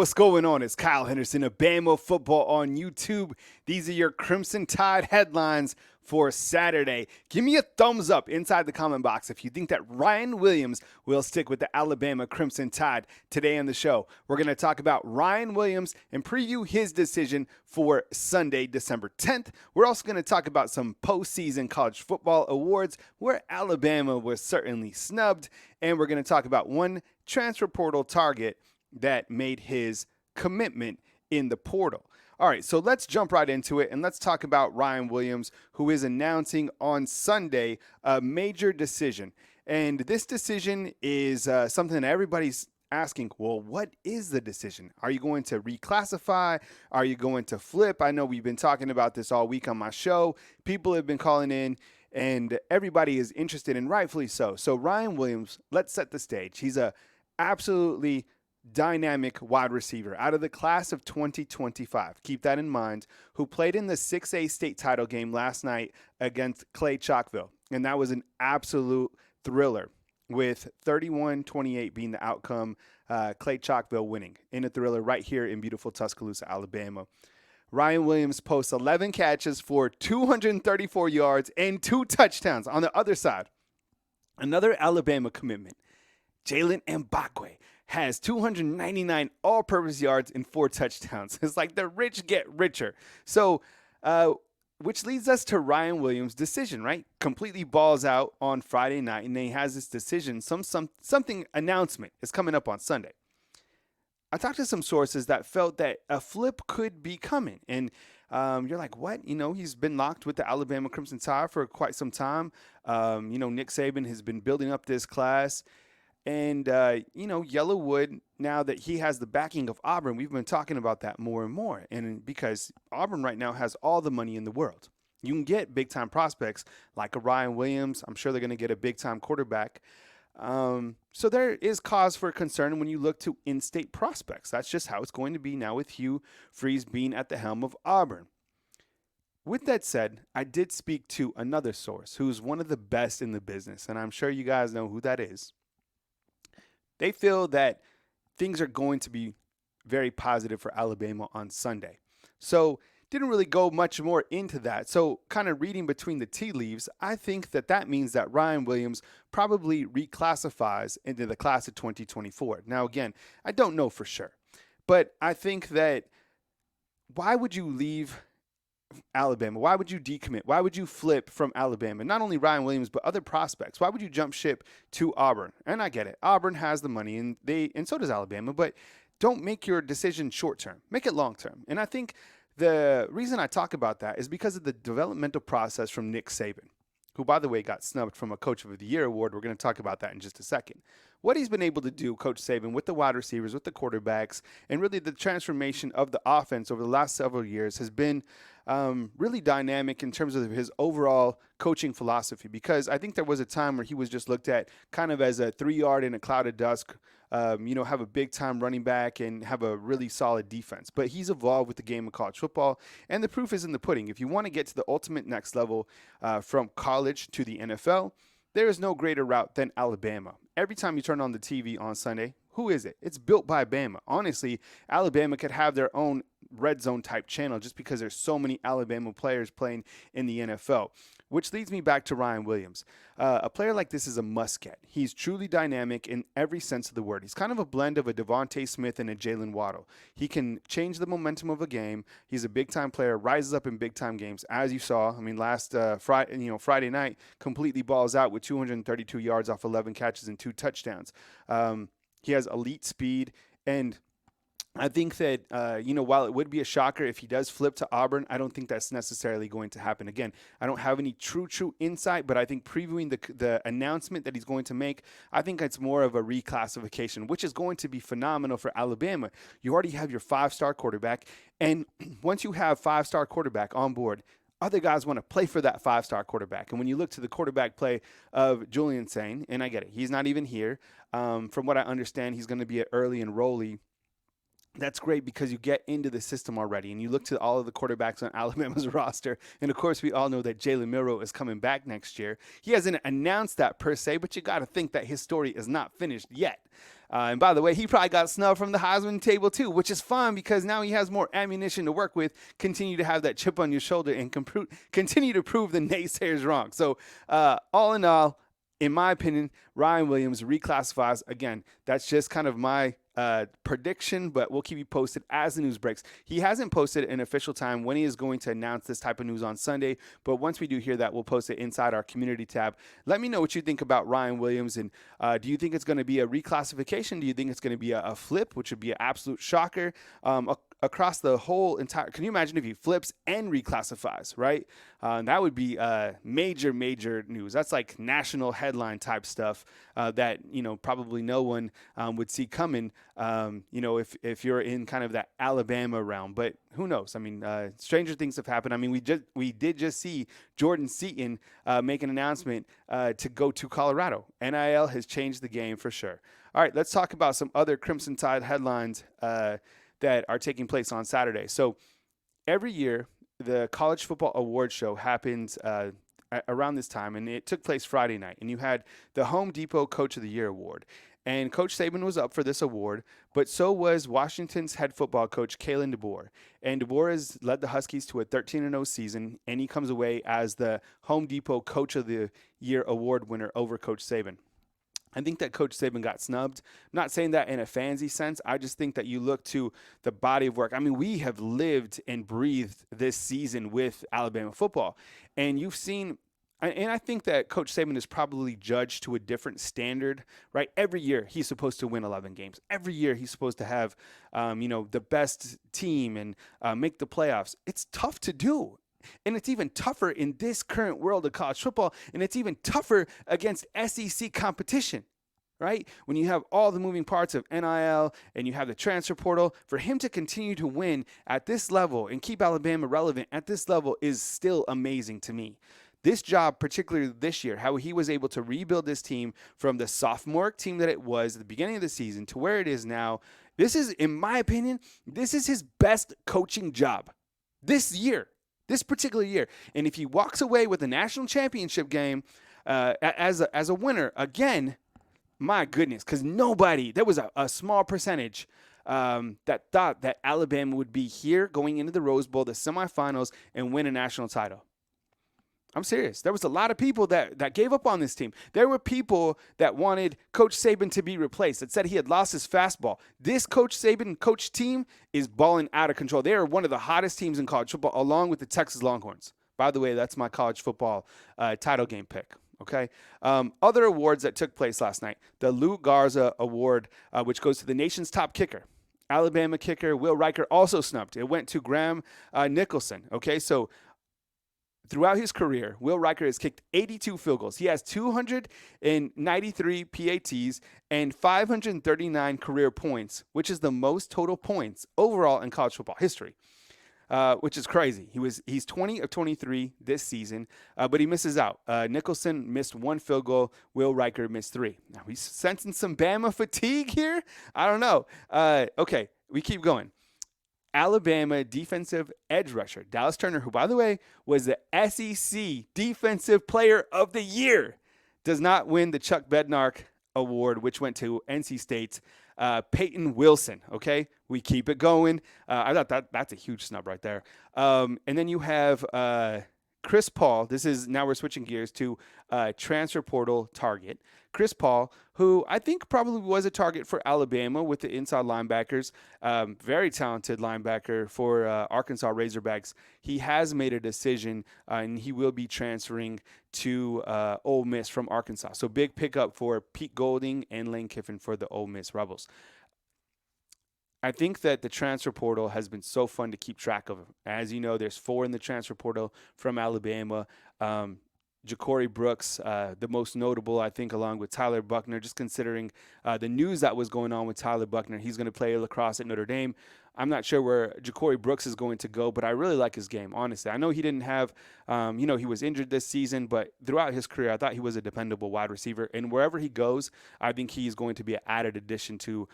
What's going on? It's Kyle Henderson of Bama Football on YouTube. These are your Crimson Tide headlines for Saturday. Give me a thumbs up inside the comment box if you think that Ryan Williams will stick with the Alabama Crimson Tide. Today on the show, we're going to talk about Ryan Williams and preview his decision for Sunday, December 10th. We're also going to talk about some postseason college football awards where Alabama was certainly snubbed. And we're going to talk about one transfer portal target that made his commitment in the portal. All right, so let's jump right into it and let's talk about Ryan Williams, who is announcing on Sunday a major decision. And this decision is something that everybody's asking, well, what is the decision? Are you going to reclassify? Are you going to flip? I know we've been talking about this all week on my show. People have been calling in and everybody is interested, and rightfully so. So Ryan Williams, let's set the stage. He's a absolutely dynamic wide receiver out of the class of 2025. Keep that in mind. Who played in the 6A state title game last night against Clay Chalkville. And that was an absolute thriller with 31-28 being the outcome. Clay Chalkville winning in a thriller right here in beautiful Tuscaloosa, Alabama. Ryan Williams posts 11 catches for 234 yards and 2 touchdowns. On the other side, another Alabama commitment, Jalen Mbakwe, has 299 all-purpose yards and 4 touchdowns. It's like the rich get richer. So, which leads us to Ryan Williams' decision, right? Completely balls out on Friday night, and then he has this decision. Something announcement is coming up on Sunday. I talked to some sources that felt that a flip could be coming, and you're like, what? You know, he's been locked with the Alabama Crimson Tide for quite some time. Nick Saban has been building up this class. And, Yellowwood, now that he has the backing of Auburn, we've been talking about that more and more. And because Auburn right now has all the money in the world. You can get big-time prospects like a Ryan Williams. I'm sure they're going to get a big-time quarterback. So there is cause for concern when you look to in-state prospects. That's just how it's going to be now with Hugh Freeze being at the helm of Auburn. With that said, I did speak to another source who's one of the best in the business, and I'm sure you guys know who that is. They feel that things are going to be very positive for Alabama on Sunday. So didn't really go much more into that. So kind of reading between the tea leaves, I think that means that Ryan Williams probably reclassifies into the class of 2024. Now, again, I don't know for sure. But I think that why would you leave Alabama? Why would you decommit? Why would you flip from Alabama? Not only Ryan Williams, but other prospects. Why would you jump ship to Auburn? And I get it. Auburn has the money, and so does Alabama. But don't make your decision short term. Make it long term. And I think the reason I talk about that is because of the developmental process from Nick Saban, who, by the way, got snubbed from a Coach of the Year award. We're going to talk about that in just a second. What he's been able to do, Coach Saban, with the wide receivers, with the quarterbacks, and really the transformation of the offense over the last several years has been really dynamic in terms of his overall coaching philosophy, because I think there was a time where he was just looked at kind of as a 3-yard in a cloud of dust, have a big-time running back and have a really solid defense. But he's evolved with the game of college football, and the proof is in the pudding. If you want to get to the ultimate next level from college to the NFL, there is no greater route than Alabama. Every time you turn on the TV on Sunday, who is it? It's built by Bama. Honestly, Alabama could have their own red zone type channel just because there's so many Alabama players playing in the NFL, which leads me back to Ryan Williams. A player like this is a must-get. He's truly dynamic in every sense of the word. He's kind of a blend of a Devontae Smith and a Jalen Waddle. He can change the momentum of a game. He's a big-time player, rises up in big-time games, as you saw. I mean, last Friday night, completely balls out with 232 yards off 11 catches and 2 touchdowns. He has elite speed, and I think that, while it would be a shocker if he does flip to Auburn, I don't think that's necessarily going to happen. Again, I don't have any true insight, but I think previewing the announcement that he's going to make, I think it's more of a reclassification, which is going to be phenomenal for Alabama. You already have your 5-star quarterback, and once you have 5-star quarterback on board, other guys want to play for that 5-star quarterback. And when you look to the quarterback play of Julian Sain, and I get it, he's not even here. From what I understand, he's going to be an early enrollee That's great because you get into the system already and you look to all of the quarterbacks on Alabama's roster. And of course, we all know that Jalen Milroe is coming back next year. He hasn't announced that per se, but you got to think that his story is not finished yet. And by the way, he probably got snubbed from the Heisman table too, which is fun because now he has more ammunition to work with, continue to have that chip on your shoulder, and continue to prove the naysayers wrong. So, all in all, in my opinion, Ryan Williams reclassifies. Again, that's just kind of my prediction, but we'll keep you posted as the news breaks. He hasn't posted an official time when he is going to announce this type of news on Sunday, but once we do hear that, we'll post it inside our community tab. Let me know what you think about Ryan Williams, and do you think it's going to be a reclassification? Do you think it's going to be a flip, which would be an absolute shocker? Across the whole entire, can you imagine if he flips and reclassifies, right? That would be major, major news. That's like national headline type stuff that, probably no one would see coming, if you're in kind of that Alabama realm. But who knows? I mean, stranger things have happened. I mean, we did just see Jordan Seaton make an announcement to go to Colorado. NIL has changed the game for sure. All right, let's talk about some other Crimson Tide headlines that are taking place on Saturday. So every year, the College Football Award Show happens around this time, and it took place Friday night. And you had the Home Depot Coach of the Year Award. And Coach Saban was up for this award, but so was Washington's head football coach, Kalen DeBoer. And DeBoer has led the Huskies to a 13-0 season, and he comes away as the Home Depot Coach of the Year award winner over Coach Saban. I think that Coach Saban got snubbed. I'm not saying that in a fancy sense. I just think that you look to the body of work. I mean, we have lived and breathed this season with Alabama football. And you've seen, and I think that Coach Saban is probably judged to a different standard, right? Every year he's supposed to win 11 games. Every year he's supposed to have, the best team and make the playoffs. It's tough to do. And it's even tougher in this current world of college football, and it's even tougher against SEC competition, right? When you have all the moving parts of NIL and you have the transfer portal, for him to continue to win at this level and keep Alabama relevant at this level is still amazing to me. This job, particularly this year, how he was able to rebuild this team from the sophomore team that it was at the beginning of the season to where it is now, this is, in my opinion, this is his best coaching job this year. This particular year. And if he walks away with a national championship game as a winner, again, my goodness, because there was a small percentage that thought that Alabama would be here going into the Rose Bowl, the semifinals, and win a national title. I'm serious. There was a lot of people that gave up on this team. There were people that wanted Coach Saban to be replaced, that said he had lost his fastball. This Coach Saban coach team is balling out of control. They are one of the hottest teams in college football, along with the Texas Longhorns. By the way, that's my college football title game pick. Okay. Other awards that took place last night. The Lou Garza Award, which goes to the nation's top kicker. Alabama kicker Will Riker also snubbed. It went to Graham Nicholson. Okay, so throughout his career, Will Riker has kicked 82 field goals. He has 293 PATs and 539 career points, which is the most total points overall in college football history, which is crazy. He's 20 of 23 this season, but he misses out. Nicholson missed one field goal. Will Riker missed 3. Now, he's sensing some Bama fatigue here? I don't know. Okay, we keep going. Alabama defensive edge rusher, Dallas Turner, who, by the way, was the SEC Defensive Player of the Year, does not win the Chuck Bednarik Award, which went to NC State's Peyton Wilson. Okay, we keep it going. I thought that's a huge snub right there. And then you have Chris Paul. Now we're switching gears to transfer portal target. Chris Paul, who I think probably was a target for Alabama with the inside linebackers. Very talented linebacker for Arkansas Razorbacks. He has made a decision, and he will be transferring to Ole Miss from Arkansas. So big pickup for Pete Golding and Lane Kiffin for the Ole Miss Rebels. I think that the transfer portal has been so fun to keep track of. As you know, there's 4 in the transfer portal from Alabama. Ja'Cory Brooks, the most notable, I think, along with Tyler Buckner, just considering the news that was going on with Tyler Buckner. He's going to play lacrosse at Notre Dame. I'm not sure where Ja'Cory Brooks is going to go, but I really like his game, honestly. I know he didn't have, he was injured this season, but throughout his career, I thought he was a dependable wide receiver. And wherever he goes, I think he's going to be an added addition to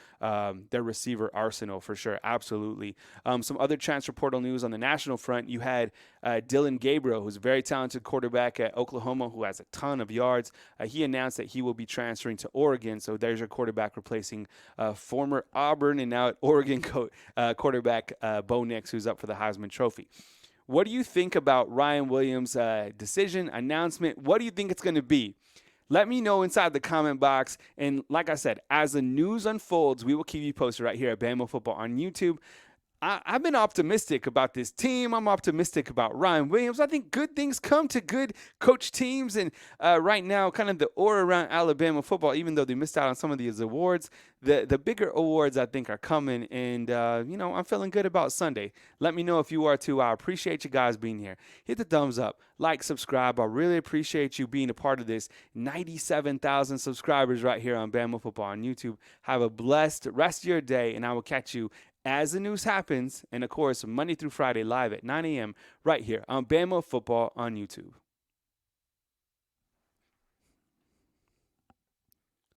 their receiver arsenal for sure. Absolutely. Some other transfer portal news on the national front. You had Dylan Gabriel, who's a very talented quarterback at Oklahoma, who has a ton of yards. He announced that he will be transferring to Oregon. So there's your quarterback replacing former Auburn and now at Oregon quarterback Bo Nix, who's up for the Heisman Trophy. What do you think about Ryan Williams' decision, announcement? What do you think it's going to be? Let me know inside the comment box. And like I said, as the news unfolds, we will keep you posted right here at Bama Football on YouTube. I've been optimistic about this team. I'm optimistic about Ryan Williams. I think good things come to good coach teams. And right now, kind of the aura around Alabama football, even though they missed out on some of these awards, the bigger awards I think are coming. And, I'm feeling good about Sunday. Let me know if you are too. I appreciate you guys being here. Hit the thumbs up, like, subscribe. I really appreciate you being a part of this. 97,000 subscribers right here on Bama Football on YouTube. Have a blessed rest of your day, and I will catch you as the news happens, and of course, Monday through Friday live at 9 a.m. right here on Bama Football on YouTube.